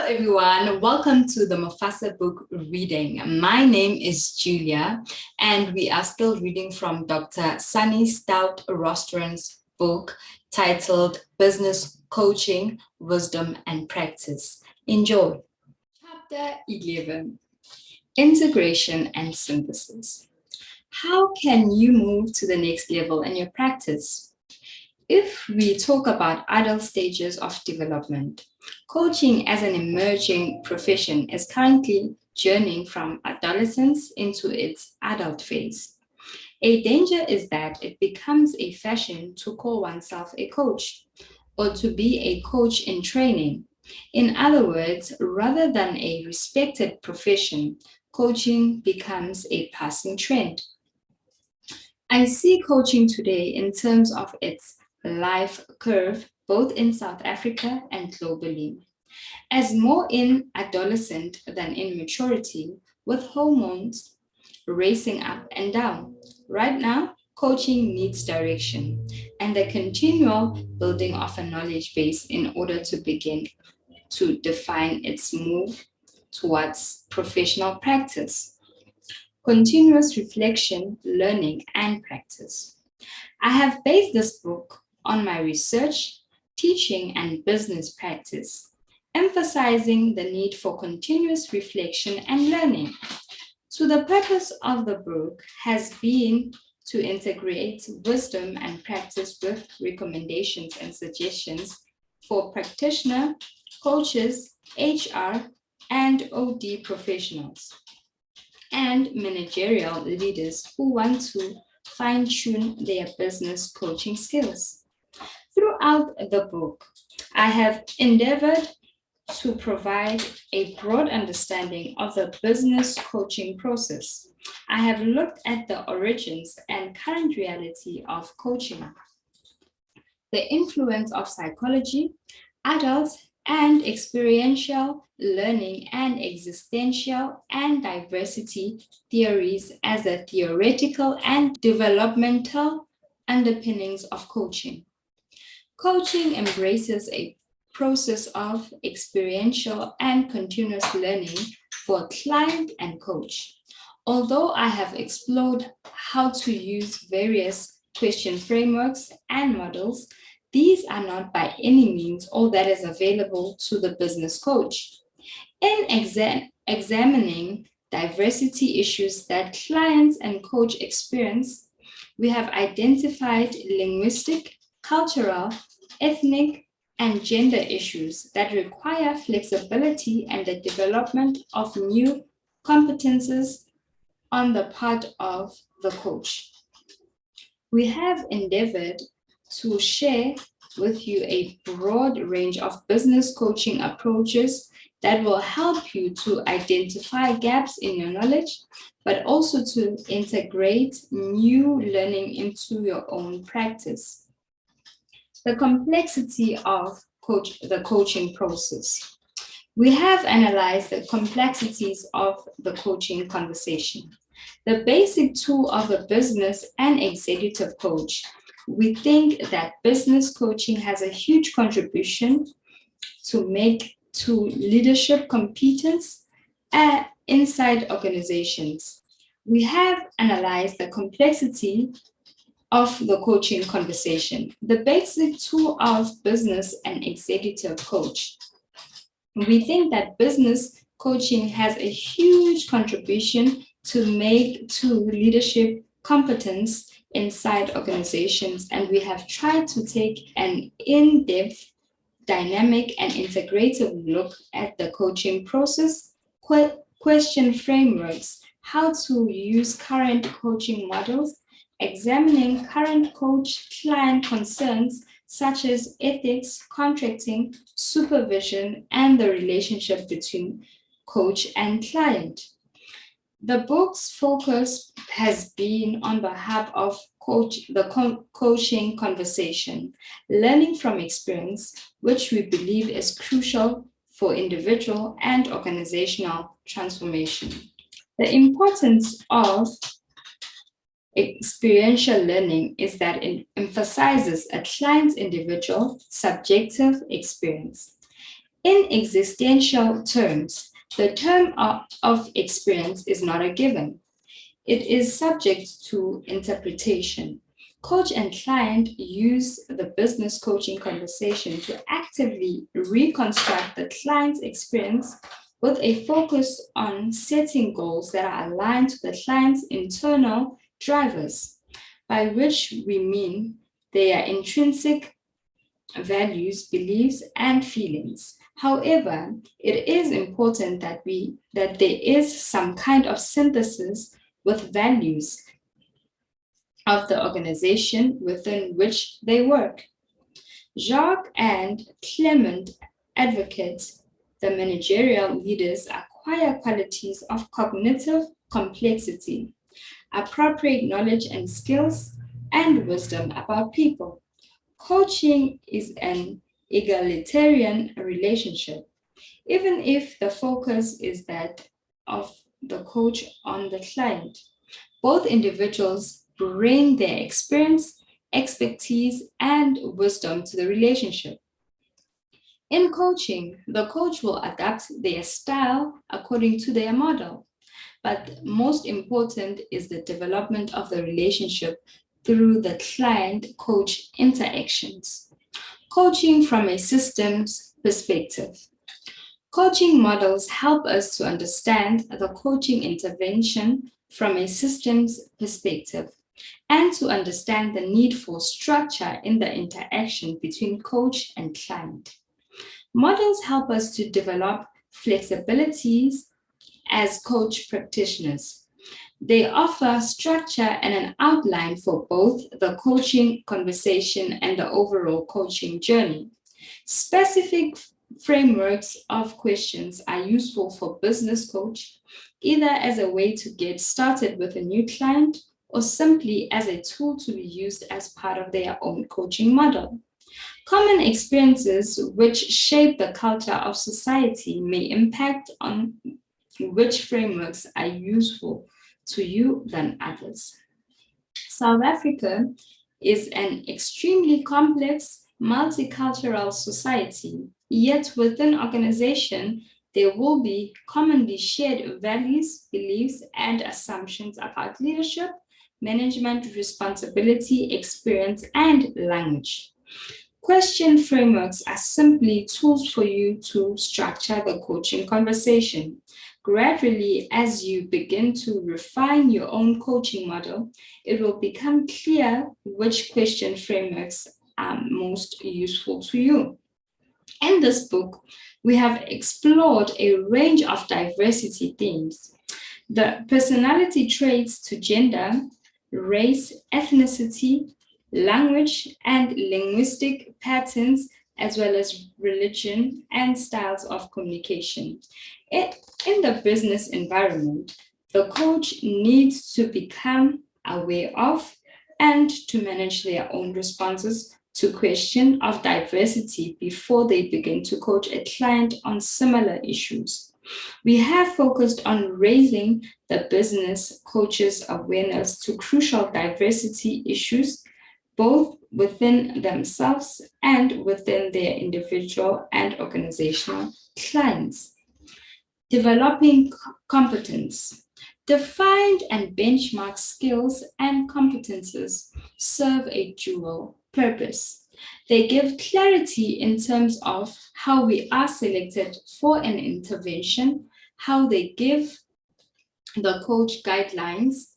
everyone. Welcome to the Mufasa book reading. My name is Julia, and we are still reading from Dr. Sunny Stout-Rostron's book titled Business Coaching, Wisdom and Practice. Enjoy. Chapter 11, Integration and Synthesis. How can you move to the next level in your practice? If we talk about adult stages of development, coaching as an emerging profession is currently journeying from adolescence into its adult phase. A danger is that it becomes a fashion to call oneself a coach or to be a coach in training. In other words, rather than a respected profession, coaching becomes a passing trend. I see coaching today in terms of its life curve, both in South Africa and globally, as more in adolescent than in maturity, with hormones racing up and down. Right now, coaching needs direction and the continual building of a knowledge base in order to begin to define its move towards professional practice. Continuous reflection, learning, and practice. I have based this book on my research, teaching, and business practice, emphasizing the need for continuous reflection and learning. So, the purpose of the book has been to integrate wisdom and practice with recommendations and suggestions for practitioner, coaches, HR, and OD professionals, and managerial leaders who want to fine tune their business coaching skills. Throughout the book, I have endeavored to provide a broad understanding of the business coaching process. I have looked at the origins and current reality of coaching, the influence of psychology, adults, and experiential learning and existential and diversity theories as the theoretical and developmental underpinnings of coaching. Coaching embraces a process of experiential and continuous learning for client and coach. Although I have explored how to use various question frameworks and models, these are not by any means all that is available to the business coach. In examining diversity issues that clients and coach experience, we have identified linguistic, cultural, ethnic, and gender issues that require flexibility and the development of new competences on the part of the coach. We have endeavored to share with you a broad range of business coaching approaches that will help you to identify gaps in your knowledge, but also to integrate new learning into your own practice. The complexity of the coaching process. We have analyzed the complexities of the coaching conversation. The basic tool of a business and executive coach. We think that business coaching has a huge contribution to make to leadership competence inside organizations. We have analyzed the complexity of the coaching conversation, the basic tool of business and executive coach. We think that business coaching has a huge contribution to make to leadership competence inside organizations, and we have tried to take an in-depth, dynamic, and integrative look at the coaching process, question frameworks, how to use current coaching models, examining current coach-client concerns such as ethics, contracting, supervision, and the relationship between coach and client. The book's focus has been on the hub of coaching conversation, learning from experience, which we believe is crucial for individual and organizational transformation. The importance of experiential learning is that it emphasizes a client's individual subjective experience. In existential terms, the term of experience is not a given. It is subject to interpretation. Coach and client use the business coaching conversation to actively reconstruct the client's experience with a focus on setting goals that are aligned to the client's internal drivers, by which we mean their intrinsic values, beliefs, and feelings. However, it is important that there is some kind of synthesis with values of the organization within which they work. Jacques and Clement advocate the managerial leaders acquire qualities of cognitive complexity, appropriate knowledge and skills, and wisdom about people. Coaching is an egalitarian relationship, even if the focus is that of the coach on the client. Both individuals bring their experience, expertise, and wisdom to the relationship. In coaching, the coach will adapt their style according to their model. But most important is the development of the relationship through the client coach interactions. Coaching from a systems perspective. Coaching models help us to understand the coaching intervention from a systems perspective and to understand the need for structure in the interaction between coach and client. Models help us to develop flexibilities as coach practitioners. They offer structure and an outline for both the coaching conversation and the overall coaching journey. Specific frameworks of questions are useful for business coach, either as a way to get started with a new client or simply as a tool to be used as part of their own coaching model. Common experiences which shape the culture of society may impact on which frameworks are useful to you than others. South Africa is an extremely complex multicultural society, yet within organization, there will be commonly shared values, beliefs, and assumptions about leadership, management, responsibility, experience, and language. Question frameworks are simply tools for you to structure the coaching conversation. Gradually, as you begin to refine your own coaching model, it will become clear which question frameworks are most useful to you. In this book, we have explored a range of diversity themes, the personality traits to gender, race, ethnicity, language, and linguistic patterns, as well as religion and styles of communication. In the business environment, the coach needs to become aware of and to manage their own responses to question of diversity before they begin to coach a client on similar issues. We have focused on raising the business coaches' awareness to crucial diversity issues, both within themselves and within their individual and organizational clients. Developing competence. Defined and benchmark skills and competences serve a dual purpose. They give clarity in terms of how we are selected for an intervention, how they give the coach guidelines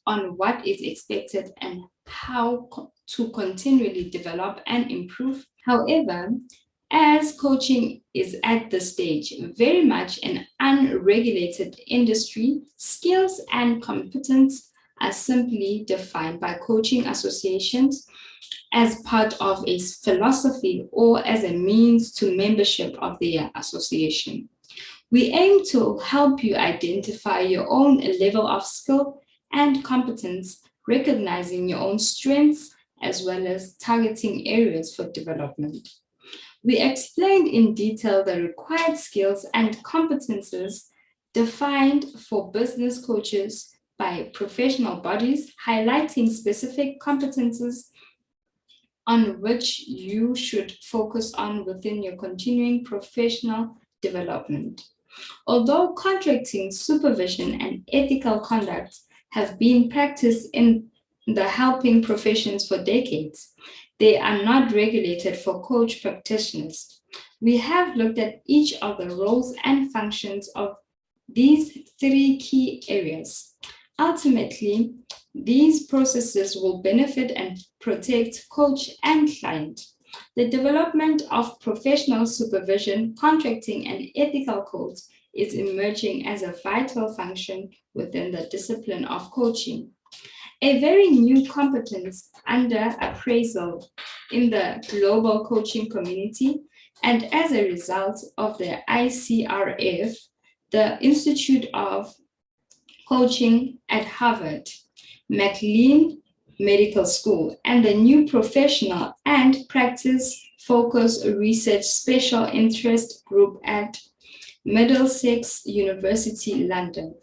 on what is expected and how to continually develop and improve. However, as coaching is at this stage very much an unregulated industry, skills and competence are simply defined by coaching associations as part of a philosophy or as a means to membership of their association. We aim to help you identify your own level of skill and competence, recognizing your own strengths as well as targeting areas for development. We explained in detail the required skills and competences defined for business coaches by professional bodies, highlighting specific competences on which you should focus on within your continuing professional development. Although contracting, supervision, and ethical conduct have been practiced in the helping professions for decades, they are not regulated for coach practitioners. We have looked at each of the roles and functions of these three key areas. Ultimately, these processes will benefit and protect coach and client. The development of professional supervision, contracting, and ethical codes is emerging as a vital function within the discipline of coaching. A very new competence under appraisal in the global coaching community, and as a result of the ICRF, the Institute of Coaching at Harvard, McLean Medical School, and the new professional and practice-focused research special interest group at Middlesex University, London,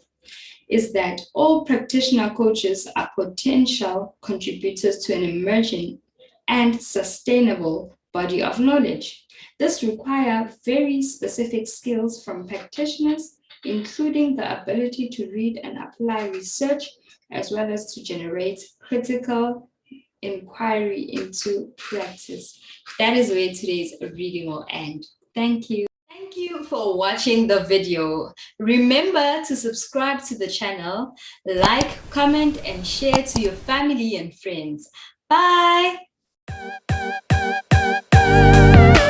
is that all practitioner coaches are potential contributors to an emerging and sustainable body of knowledge. This requires very specific skills from practitioners, including the ability to read and apply research, as well as to generate critical inquiry into practice. That is where today's reading will end. Thank you. Thank you for watching the video. Remember to subscribe to the channel, like, comment, and share to your family and friends. Bye!